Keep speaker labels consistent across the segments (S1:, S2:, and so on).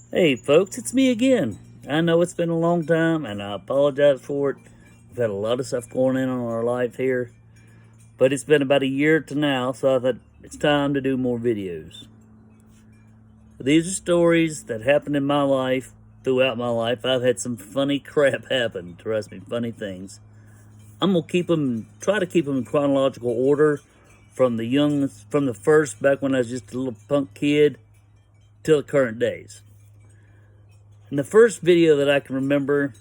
S1: Hey folks, it's me again. I know it's been a long time and I apologize for it. We've had a lot of stuff going on in our life here, but it's been about a year to now, so I thought it's time to do more videos. These are stories that happened in my life, throughout my life. I've had some funny crap happen, trust me, funny things. I'm gonna try to keep them in chronological order from the first, back when I was just a little punk kid, till the current days. In the first video that I can remember,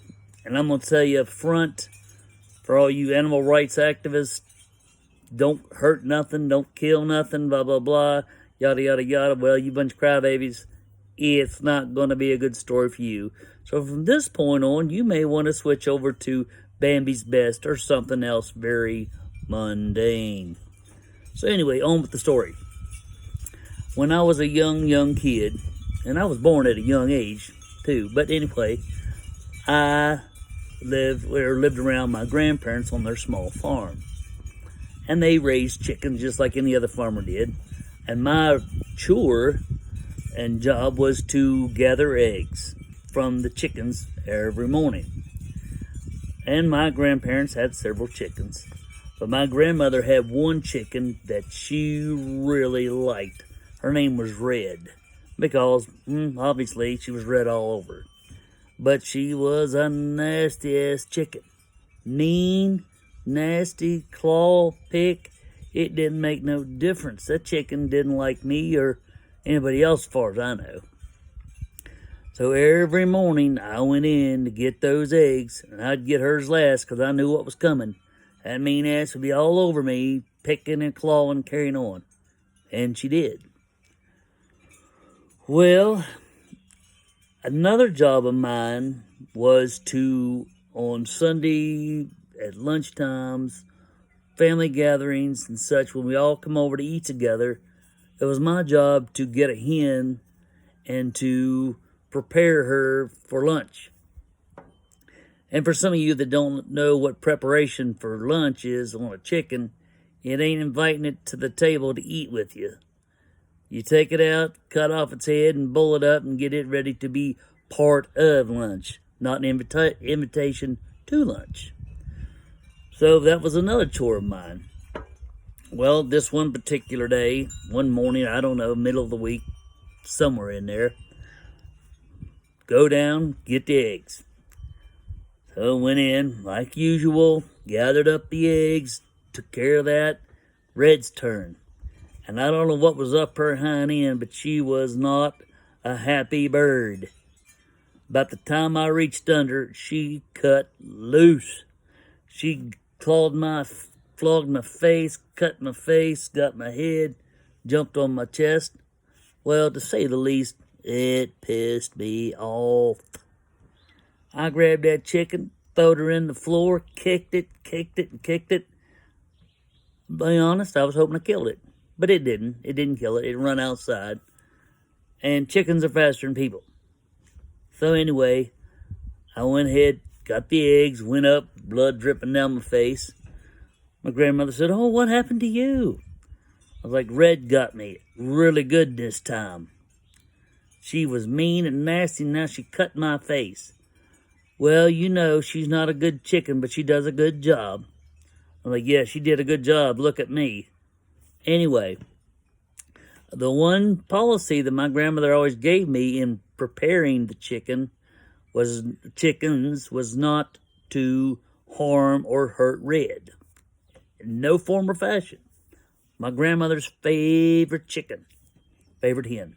S1: and I'm going to tell you up front, for all you animal rights activists, don't hurt nothing, don't kill nothing, blah, blah, blah, yada, yada, yada. Well, you bunch of crybabies, it's not going to be a good story for you. So from this point on, you may want to switch over to Bambi's Best or something else very mundane. So anyway, on with the story. When I was a young kid, and I was born at a young age, too. But anyway, I lived around my grandparents on their small farm. And they raised chickens just like any other farmer did. And my chore and job was to gather eggs from the chickens every morning. And my grandparents had several chickens. But my grandmother had one chicken that she really liked. Her name was Red. Because, obviously, she was red all over. But she was a nasty-ass chicken. Mean, nasty, claw, pick. It didn't make no difference. That chicken didn't like me or anybody else as far as I know. So every morning, I went in to get those eggs, and I'd get hers last because I knew what was coming. That mean ass would be all over me, picking and clawing, carrying on. And she did. Well, another job of mine was to, on Sunday at lunchtimes, family gatherings and such, when we all come over to eat together, it was my job to get a hen and to prepare her for lunch. And for some of you that don't know what preparation for lunch is on a chicken, it ain't inviting it to the table to eat with you. You take it out, cut off its head, and boil it up and get it ready to be part of lunch, not an invitation to lunch. So that was another chore of mine. Well, this one particular day, one morning, I don't know, middle of the week, somewhere in there, go down, get the eggs. So went in, like usual, gathered up the eggs, took care of that. Red's turn. And I don't know what was up her hind end, but she was not a happy bird. About the time I reached under, she cut loose. She flogged my face, cut my face, got my head, jumped on my chest. Well, to say the least, it pissed me off. I grabbed that chicken, throwed her in the floor, kicked it, and kicked it. To be honest, I was hoping I killed it. But it didn't. It didn't kill it. It run outside. And chickens are faster than people. So anyway, I went ahead, got the eggs, went up, blood dripping down my face. My grandmother said, "Oh, what happened to you?" I was like, "Red got me really good this time. She was mean and nasty, and now she cut my face." "Well, you know, she's not a good chicken, but she does a good job." I'm like, "Yeah, she did a good job. Look at me." Anyway, the one policy that my grandmother always gave me in preparing the chickens was not to harm or hurt Red. In no form or fashion. My grandmother's favorite hen.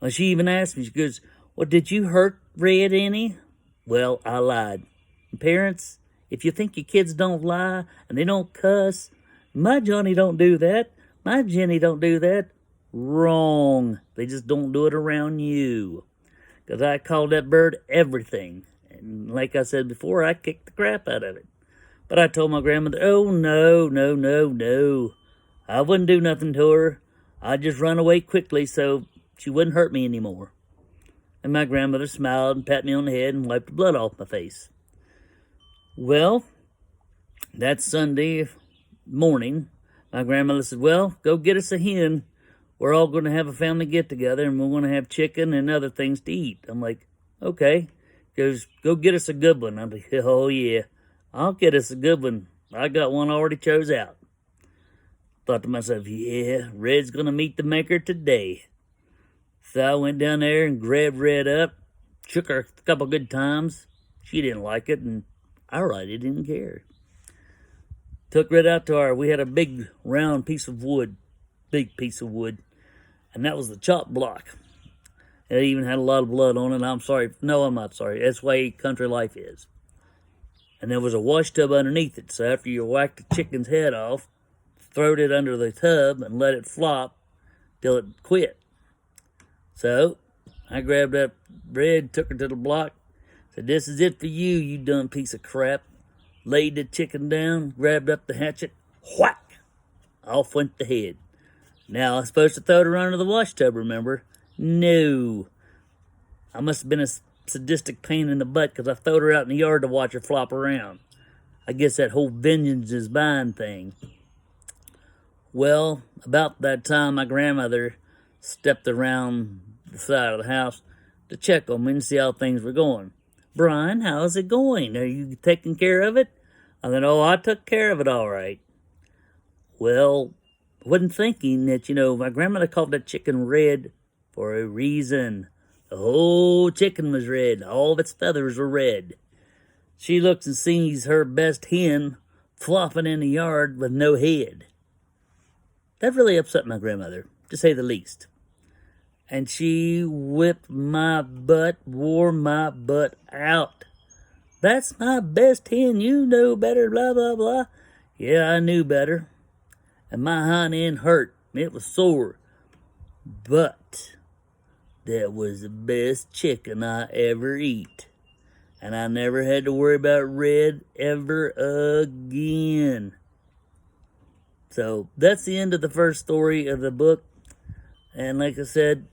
S1: Well, she even asked me, she goes, "Well, did you hurt Red any?" Well, I lied. And parents, if you think your kids don't lie and they don't cuss, my Johnny don't do that. My Jenny don't do that. Wrong. They just don't do it around you. Because I called that bird everything. And like I said before, I kicked the crap out of it. But I told my grandmother, "Oh, no. I wouldn't do nothing to her. I'd just run away quickly so she wouldn't hurt me anymore." And my grandmother smiled and patted me on the head and wiped the blood off my face. Well, that Sunday morning, my grandmother said, "Well, go get us a hen. we're all going to have a family get-together, and we're going to have chicken and other things to eat. I'm like, okay. Goes, go get us a good one. I'm like, oh, yeah, I'll get us a good one. I got one already chose out. Thought to myself, yeah, Red's going to meet the maker today. So I went down there and grabbed Red up, shook her a couple good times. She didn't like it, and I really didn't care. Took Red out to we had a big round piece of wood, and that was the chop block. It even had a lot of blood on it. I'm sorry. No, I'm not sorry. That's the way country life is. And there was a wash tub underneath it. So after you whack the chicken's head off, throw it under the tub and let it flop till it quit. So I grabbed up Red, took her to the block, said, this is it for you, you dumb piece of crap. Laid the chicken down, grabbed up the hatchet, whack! Off went the head. Now I was supposed to throw it under the wash tub, remember? No. I must have been a sadistic pain in the butt because I throwed her out in the yard to watch her flop around. I guess that whole vengeance is mine thing. Well, about that time, my grandmother stepped around the side of the house to check on me and see how things were going. Brian, how's it going? Are you taking care of it? I said, oh, I took care of it all right. Well, I wasn't thinking that, my grandmother called that chicken Red for a reason. The whole chicken was red. All of its feathers were red. She looks and sees her best hen flopping in the yard with no head. That really upset my grandmother, to say the least. And she whipped my butt, wore my butt out. That's my best hen, you know better, blah, blah, blah. Yeah, I knew better. And my hind end hurt. It was sore. But that was the best chicken I ever eat. And I never had to worry about Red ever again. So that's the end of the first story of the book. And like I said,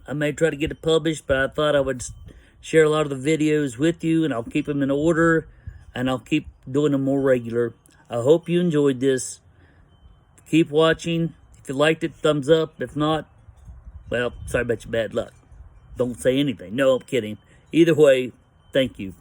S1: I may try to get it published, but I thought I would share a lot of the videos with you, and I'll keep them in order, and I'll keep doing them more regular. I hope you enjoyed this. Keep watching. If you liked it, thumbs up. If not, well, sorry about your bad luck. Don't say anything. No, I'm kidding. Either way, thank you.